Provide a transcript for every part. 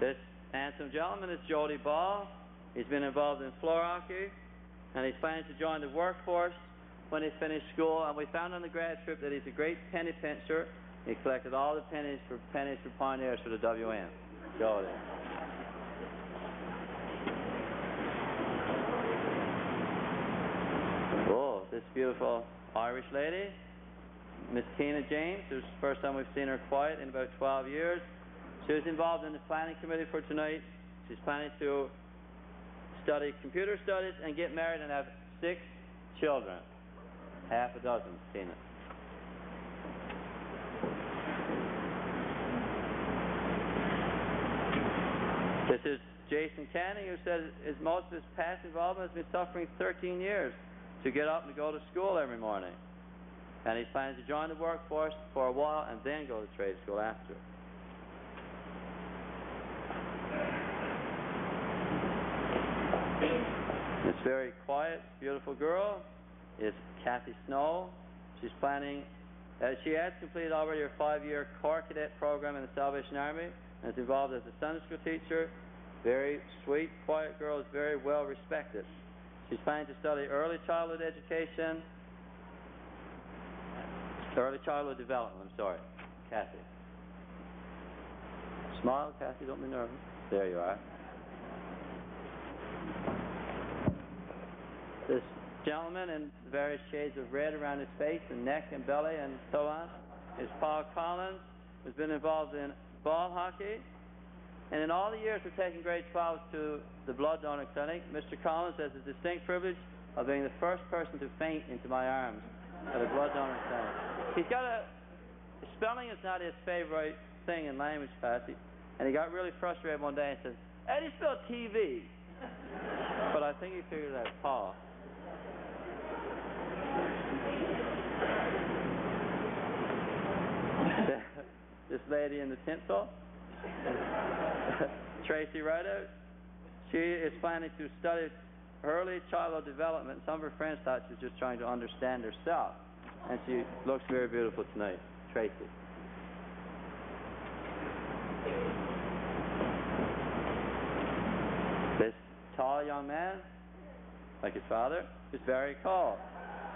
This handsome gentleman is Jody Ball. He's been involved in floor hockey, and he's planning to join the workforce when he finished school. And we found on the grad trip that he's a great penny pincher. He collected all the pennies for Pioneers for the WM. Jody. Oh, this beautiful Irish lady, Miss Tina James. This is the first time we've seen her quiet in about 12 years. She was involved in the planning committee for tonight. She's planning to study computer studies and get married and have 6 children. Half a dozen, Tina. This is Jason Canning, who says most of his past involvement has been suffering 13 years to get up and go to school every morning. And he's planning to join the workforce for a while and then go to trade school after. This very quiet, beautiful girl is Kathy Snow. She's planning, she has completed already her 5-year Corps Cadet program in the Salvation Army and is involved as a Sunday school teacher. Very sweet, quiet girl, is very well respected. She's planning to study early childhood education, early childhood development, Kathy. Smile, Kathy, don't be nervous. There you are. This gentleman in various shades of red around his face and neck and belly and so on is Paul Collins, who's been involved in ball hockey. And in all the years of taking grade 12 to the blood donor clinic, Mr. Collins has the distinct privilege of being the first person to faint into my arms at a blood donor clinic. He's got spelling is not his favorite thing in language class, and he got really frustrated one day and said, "How do you spell TV?" But I think he figured it out, Paul. This lady in the tinsel, Tracy Rideout, she is planning to study early childhood development. Some of her friends thought she was just trying to understand herself, and she looks very beautiful tonight. Tracy. This tall young man, like his father, is Barry Call.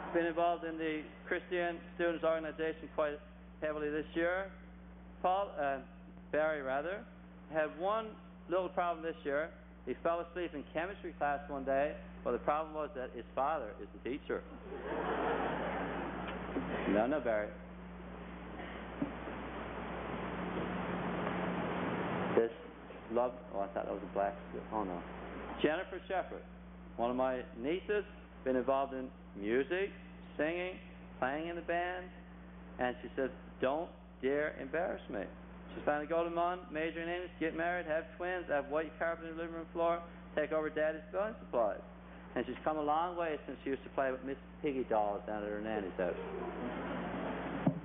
He's been involved in the Christian Students Organization quite heavily this year. Barry had one little problem this year. He fell asleep in chemistry class one day, but the problem was that his father is the teacher. No, Barry. This love, I thought that was a black suit. Oh no. Jennifer Shepherd, one of my nieces, been involved in music, singing, playing in the band, and she says, "Don't dare embarrass me." She's planning to go to Mon, major in English, get married, have twins, have white carpet in the living room floor, take over Daddy's building supplies. And she's come a long way since she used to play with Miss Piggy dolls down at her nanny's house.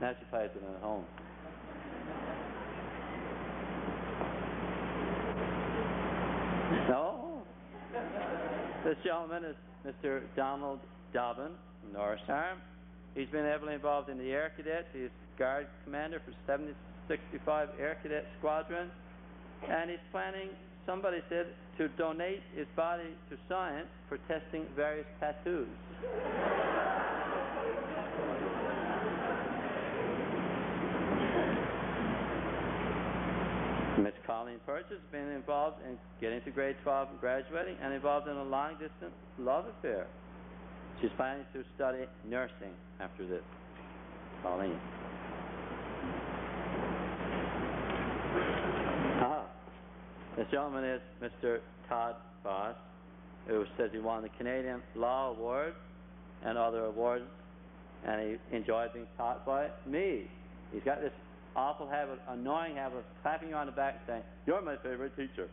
Now she plays with them at home. No. This gentleman is Mr. Donald Dobbin, Norris Arm. He's been heavily involved in the Air Cadets. He's guard commander for 7065 Air Cadet Squadron. And he's planning, somebody said, to donate his body to science for testing various tattoos. Miss Colleen Purchase has been involved in getting to grade 12 and graduating, and involved in a long-distance love affair. She's planning to study nursing after this. Colleen. This gentleman is Mr. Todd Foss, who says he won the Canadian Law Award and other awards, and he enjoyed being taught by me. He's got this awful habit, annoying habit of clapping you on the back and saying, "You're my favorite teacher."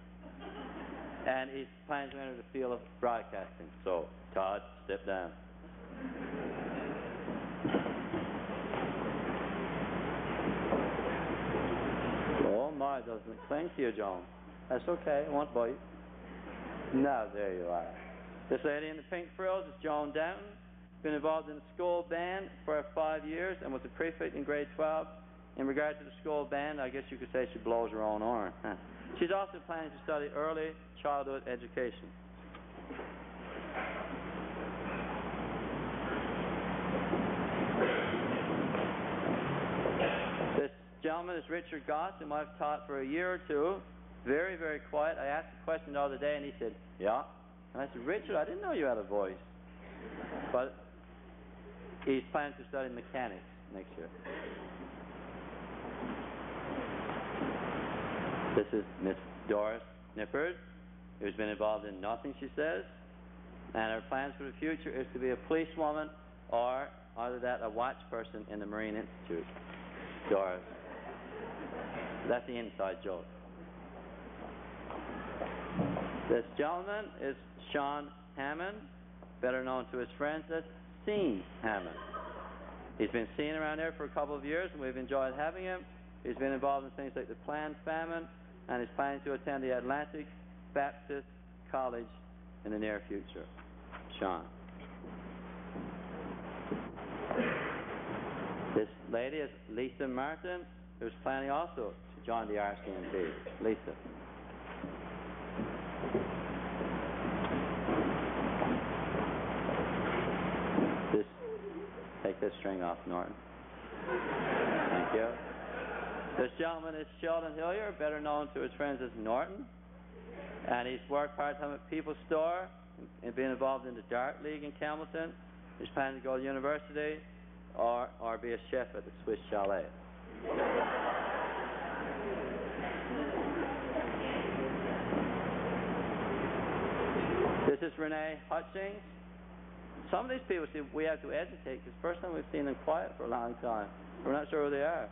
And he's planning to enter the field of broadcasting. So, Todd, step down. Oh my, doesn't it cling to you, John? That's okay, I won't bite. No, there you are. This lady in the pink frills is Joan Downton. Been involved in the school band for 5 years and was a prefect in grade 12. in regard to the school band, I guess you could say she blows her own horn. She's also planning to study early childhood education. This gentleman is Richard Goss, whom I've taught for a year or two. Very, very quiet. I asked a question the other day, and he said, "Yeah." And I said, "Richard, I didn't know you had a voice." But he's planning to study mechanics next year. This is Miss Doris Nippard, who's been involved in nothing, she says. And her plans for the future is to be a policewoman or, either that, a watch person in the Marine Institute. Doris. That's the inside joke. This gentleman is Sean Hammond, better known to his friends as Scene Hammond. He's been seen around here for a couple of years, and we've enjoyed having him. He's been involved in things like the planned famine, and is planning to attend the Atlantic Baptist College in the near future. Sean. This lady is Lisa Martin, who's planning also to join the RCMP. Lisa. Take this string off, Norton. Thank you. This gentleman is Sheldon Hillier, better known to his friends as Norton. And he's worked part-time at People's Store and been involved in the Dart League in Campbellton. He's planning to go to university or be a chef at the Swiss Chalet. This is Renee Hutchings. Some of these people see we have to educate, because the first time we've seen them quiet for a long time. We're not sure who they are.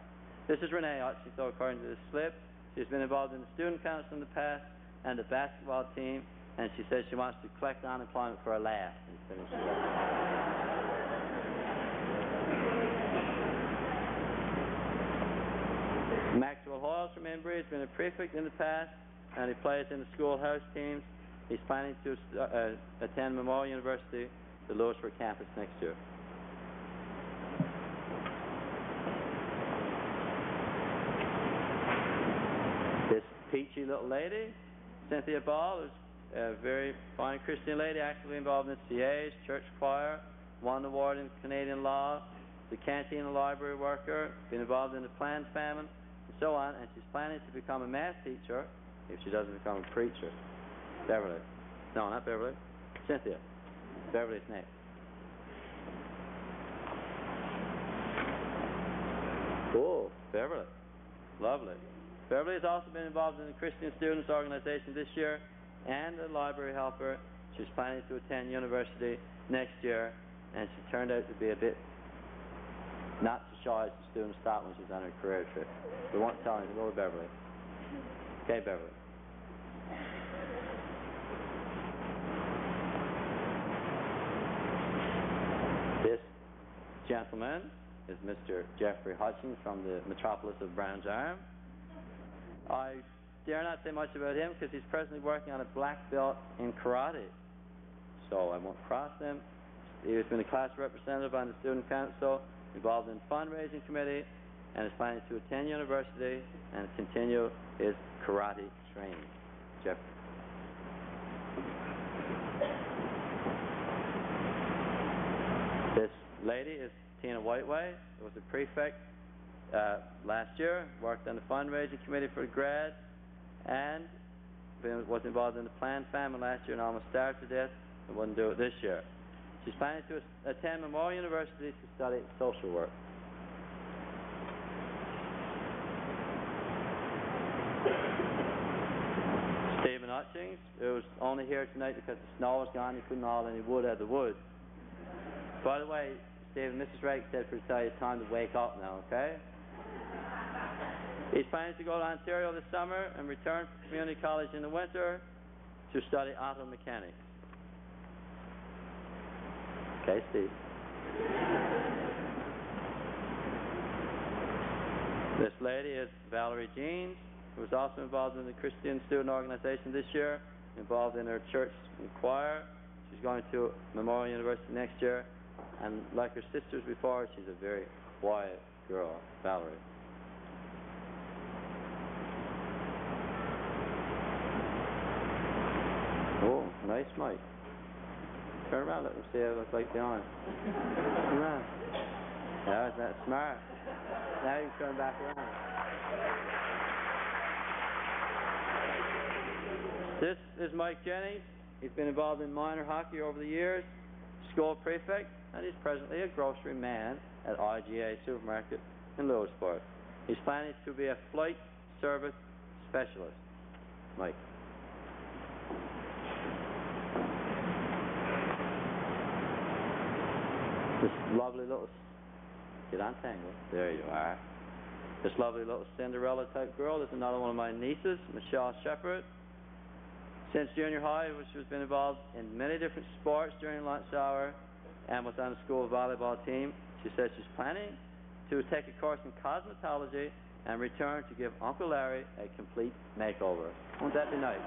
This is Renee Hutchings, so according to this slip. She's been involved in the student council in the past and the basketball team, and she says she wants to collect unemployment for a laugh. Maxwell Hoyles from Embry has been a prefect in the past, and he plays in the schoolhouse teams. He's planning to attend Memorial University, the Lewisburg campus, next year. This peachy little lady, Cynthia Ball, is a very fine Christian lady, actively involved in CAs, church choir, won the award in Canadian law, the canteen and library worker, been involved in the planned famine, and so on, and she's planning to become a math teacher if she doesn't become a preacher. Beverly. No, not Beverly. Cynthia. Beverly's next. Oh, Beverly. Lovely. Beverly has also been involved in the Christian Students Organization this year and a library helper. She's planning to attend university next year, and she turned out to be a bit not so shy as the students thought when she was on her career trip. We won't tell anything. Go with Beverly. Okay, Beverly. This gentleman is Mr. Jeffrey Hutchins from the metropolis of Browns Arm. I dare not say much about him because he's presently working on a black belt in karate, so I won't cross him. He has been a class representative on the student council, involved in fundraising committee, and is planning to attend university and continue his karate training. Jeffrey. This lady is Tina Whiteway, who was a prefect last year, worked on the fundraising committee for the grad, and was involved in the planned famine last year and almost starved to death and wouldn't do it this year. She's planning to attend Memorial University to study social work. Stephen Hutchings, who was only here tonight because the snow was gone, he couldn't haul any wood out of the woods. By the way, Stephen, Mrs. Wright said for tell you it's time to wake up now, okay? He's planning to go to Ontario this summer and return to community college in the winter to study auto mechanics. Okay, Steve. This lady is Valerie Jeans, who was also involved in the Christian Student Organization this year, involved in her church and choir. She's going to Memorial University next year, and like her sisters before, she's a very quiet girl, Valerie. nice, Mike. Turn around, let them see how it looks like behind. Turn around. Yeah, isn't that smart? Now you turn back around. This is Mike Jennings. He's been involved in minor hockey over the years, school prefect, and he's presently a grocery man at IGA Supermarket in Lewisport. He's planning to be a flight service specialist. Mike. This lovely little, get untangled, there you are. This lovely little Cinderella type girl, this is another one of my nieces, Michelle Shepard. Since junior high, she has been involved in many different sports during lunch hour and was on the school volleyball team. She says she's planning to take a course in cosmetology and return to give Uncle Larry a complete makeover. Won't that be nice?